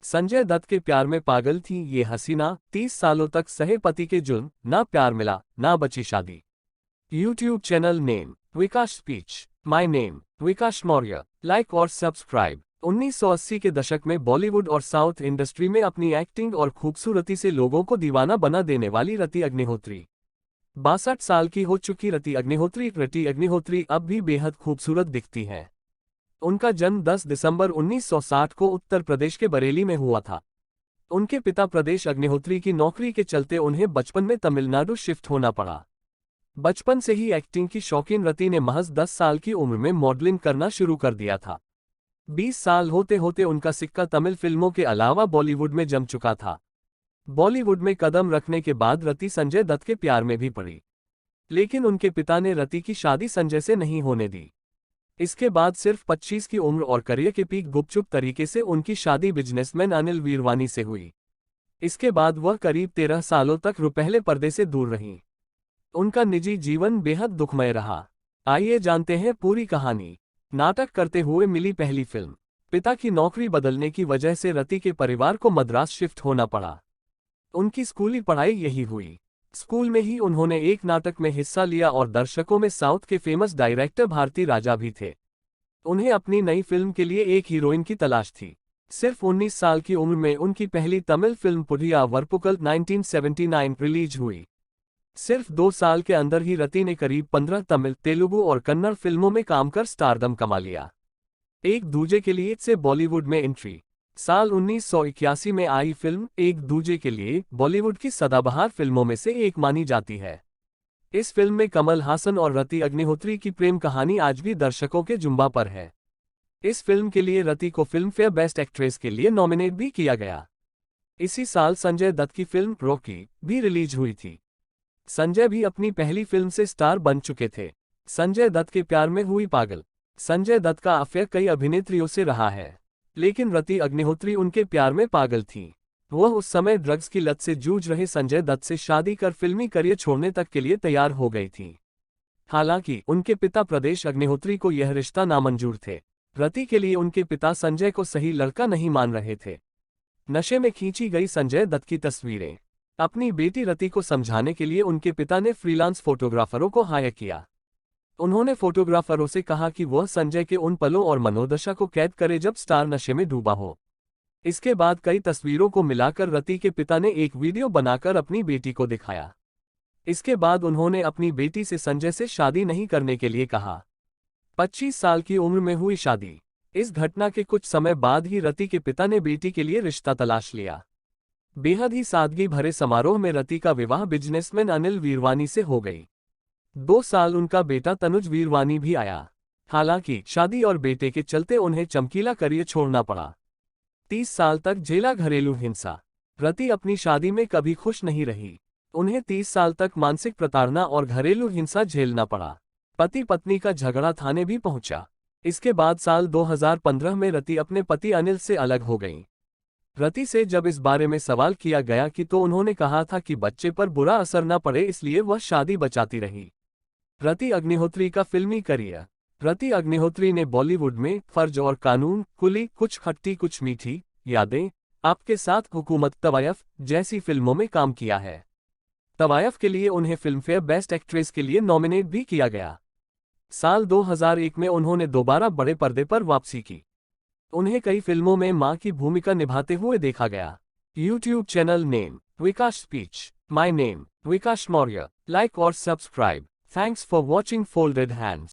संजय दत्त के प्यार में पागल थी ये हसीना, 30 सालों तक सहे पति के जुल्म, ना प्यार मिला, ना बची शादी। YouTube channel name Vikas speech, my name Vikas Maurya. Like और सब्सक्राइब। 1980 के दशक में बॉलीवुड और साउथ इंडस्ट्री में अपनी एक्टिंग और खूबसूरती से लोगों को दीवाना बना देने वाली रति अग्निहोत्री। 62 साल की हो चुकी रति अग्निहोत्री अब भी बेहद खूबसूरत दिखती हैं। उनका जन्म 10 दिसंबर 1960 को उत्तर प्रदेश के बरेली में हुआ था। उनके पिता प्रदेश अग्निहोत्री की नौकरी के चलते उन्हें बचपन में तमिलनाडु शिफ्ट होना पड़ा। बचपन से ही एक्टिंग की शौकीन रति ने महज 10 साल की उम्र में मॉडलिंग करना शुरू कर दिया था। 20 साल होते होते उनका सिक्का तमिल फिल्मों के अलावा बॉलीवुड में जम चुका था। बॉलीवुड में कदम रखने के बाद रति संजय दत्त के प्यार में भी पड़ी, लेकिन उनके पिता ने रति की शादी संजय से नहीं होने दी। इसके बाद सिर्फ 25 की उम्र और करियर के पीक गुपचुप तरीके से उनकी शादी बिजनेसमैन अनिल वीरवानी से हुई। इसके बाद वह करीब 13 सालों तक रुपहले पर्दे से दूर रहीं। उनका निजी जीवन बेहद दुखमय रहा। आइए जानते हैं पूरी कहानी। नाटक करते हुए मिली पहली फिल्म। पिता की नौकरी बदलने की वजह से रति के परिवार को मद्रास शिफ्ट होना पड़ा। उनकी स्कूली पढ़ाई यही हुई। स्कूल में ही उन्होंने एक नाटक में हिस्सा लिया और दर्शकों में साउथ के फेमस डायरेक्टर भारती राजा भी थे। उन्हें अपनी नई फिल्म के लिए एक हीरोइन की तलाश थी। सिर्फ 19 साल की उम्र में उनकी पहली तमिल फिल्म पुडिया वर्पुकल 1979 रिलीज हुई। सिर्फ 2 साल के अंदर ही रति ने करीब 15 तमिल, तेलुगु और कन्नड़ फिल्मों में काम कर स्टारडम कमा लिया। एक दूजे के लिए से बॉलीवुड में एंट्री। साल 1981 में आई फिल्म एक दूजे के लिए बॉलीवुड की सदाबहार फिल्मों में से एक मानी जाती है। इस फिल्म में कमल हासन और रति अग्निहोत्री की प्रेम कहानी आज भी दर्शकों के जुम्बा पर है। इस फिल्म के लिए रति को फिल्म फेयर बेस्ट एक्ट्रेस के लिए नॉमिनेट भी किया गया। इसी साल संजय दत्त की फिल्म रॉकी भी रिलीज हुई थी। संजय भी अपनी पहली फिल्म से स्टार बन चुके थे। संजय दत्त के प्यार में हुई पागल। संजय दत्त का अफेयर कई अभिनेत्रियों से रहा है, लेकिन रति अग्निहोत्री उनके प्यार में पागल थी। वह उस समय ड्रग्स की लत से जूझ रहे संजय दत्त से शादी कर फिल्मी करियर छोड़ने तक के लिए तैयार हो गई थी। हालांकि उनके पिता प्रदेश अग्निहोत्री को यह रिश्ता नामंजूर थे। रति के लिए उनके पिता संजय को सही लड़का नहीं मान रहे थे। नशे में खींची गई संजय दत्त की तस्वीरें। अपनी बेटी रति को समझाने के लिए उनके पिता ने फ्रीलांस फोटोग्राफरों को हायर किया। उन्होंने फोटोग्राफरों से कहा कि वह संजय के उन पलों और मनोदशा को कैद करे जब स्टार नशे में डूबा हो। इसके बाद कई तस्वीरों को मिलाकर रति के पिता ने एक वीडियो बनाकर अपनी बेटी को दिखाया। इसके बाद उन्होंने अपनी बेटी से संजय से शादी नहीं करने के लिए कहा। 25 साल की उम्र में हुई शादी। इस घटना के कुछ समय बाद ही रति के पिता ने बेटी के लिए रिश्ता तलाश लिया। बेहद ही सादगी भरे समारोह में रति का विवाह बिजनेसमैन अनिल वीरवानी से हो गई। 2 साल उनका बेटा तनुज वीरवानी भी आया। हालांकि शादी और बेटे के चलते उन्हें चमकीला करियर छोड़ना पड़ा। 30 साल तक झेला घरेलू हिंसा। रति अपनी शादी में कभी खुश नहीं रही। उन्हें 30 साल तक मानसिक प्रताड़ना और घरेलू हिंसा झेलना पड़ा। पति पत्नी का झगड़ा थाने भी पहुंचा। इसके बाद साल 2015 में रति अपने पति अनिल से अलग हो गईं। रति से जब इस बारे में सवाल किया गया कि तो उन्होंने कहा था कि बच्चे पर बुरा असर न पड़े इसलिए वह शादी बचाती रही। रति अग्निहोत्री का फिल्मी करियर। रति अग्निहोत्री ने बॉलीवुड में फर्ज और कानून, कुली, कुछ खट्टी कुछ मीठी, यादें, आपके साथ हुकूमत, तवायफ जैसी फिल्मों में काम किया है। तवायफ के लिए उन्हें फिल्मफेयर बेस्ट एक्ट्रेस के लिए नॉमिनेट भी किया गया। साल 2001 में उन्होंने दोबारा बड़े पर्दे पर वापसी की। उन्हें कई फिल्मों में मां की भूमिका निभाते हुए देखा गया। YouTube channel name Vikas speech, my name Vikas Maurya. Like और subscribe. Thanks for watching folded hands.